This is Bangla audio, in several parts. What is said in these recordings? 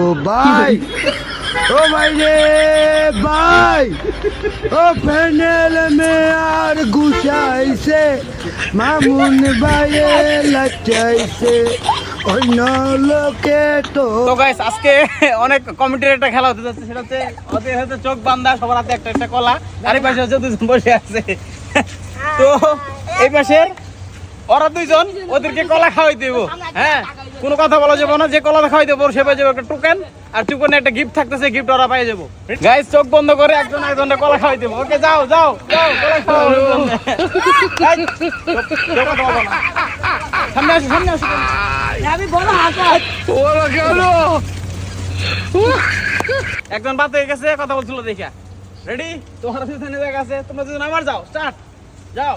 ও ভাই, ও ভাই রে ভাই, ও প্যানেল মে আর গুছাইছে, মামুন ভাইয়ে লাচাইছে, অন্য লোকে তো। তো গাইস আজকে অনেক কমিটির একটা খেলা হতে যাচ্ছে, সেটা হচ্ছে ওদের হচ্ছে চোখ বান্ধা, সবার হাতে একটা একটা কলা, আর এই পাশে হচ্ছে দুজন বসে আছে। তো এই পাশে ওরা দুইজন ওদেরকে কলা খাওয়াই দেবো। হ্যাঁ, কোনো কথা বলা যাবে না, যে কলা খাওয়াই দেবো সে পাই যাবে একটা টোকেন, আর টোকেনে একটা গিফট থাকতেছে, গিফট ওরা পাই যাবো। গাইস চোখ বন্ধ করে একজন একজনটা কলা খাওয়াই দেবো। ওকে যাও যাও যাও, কলা খাওয়াও। সামনে আসো, সামনে আসো। আমি বড় হাসাত ওরা গেল। একজন বাদ হয়ে গেছে, কথা বলছিল দেখা। রেডি? তোমার দুজনে জায়গা আছে, তোমরা দুজন আমার যাও, স্টার্ট, যাও।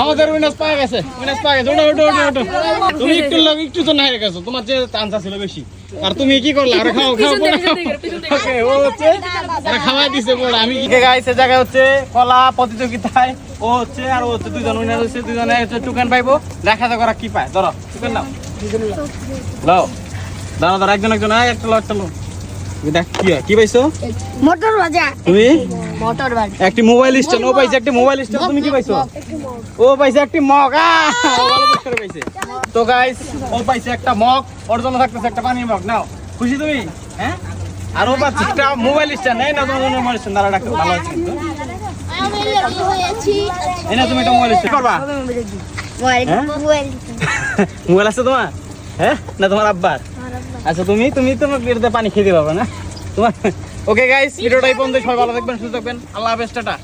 আমাদের উইনার্স পাওয়া গেছে, উইনার্স পাওয়া গেছে। ওঠো ওঠো ওঠো ওঠো। তুমি একটু তো না হয়ে গেছো, তোমার যে চান্স ছিল বেশি, আর তুমি কি করলে? আরে খাও খাও। ওকে, ও হচ্ছে আরে খাওয়াই দিছে বড়। আমি কি গাইস এই জায়গায় হচ্ছে কলা প্রতিযোগিতায় ও হচ্ছে, আর ও হচ্ছে দুইজন উইনার হচ্ছে, দুইজনে হচ্ছে টোকেন পাইবো। দেখা যাক ওরা কি পায়। ধরো টোকেন নাও, লাও দাঁড়া দাঁড়া, একজন একজন, একটা লো একটা লো। দেখ কি হয়, কি পাইছো? মোটর বাজা। তুমি মোটর বাজা। একটি মোবাইল স্ট্যান্ড। ও পাইছে একটি মোবাইল স্ট্যান্ড। তুমি কি পাইছো? ও পাইছে একটি মগ। ও ভালো পুরস্কার পাইছে। তো গাইস ও পাইছে একটা মগ, ওর জন্য থাকতেছে একটা পানির মগ। নাও, খুশি তুমি? হ্যাঁ, আর ও পাচ্ছে একটা মোবাইল স্ট্যান্ড। এই না তোমার মোবাইল স্ট্যান্ড, দাঁড়া রাখো, ভালো আছে কিন্তু। আমি রেডি হয়েছি। এই না, তুমি একটা মোবাইল স্ট্যান্ড করবা? মোবাইল আছে তোমার? হ্যাঁ, না তোমার আব্বার? আচ্ছা, তুমি তুমি তোমার পেটে পানি খেতে পারবে না তোমার। ওকে গাইস, ভিডিওটা এই পর্যন্ত। সবাই ভালো থাকবেন, সুস্থ থাকবেন। আল্লাহ হাফেজ, টাটা।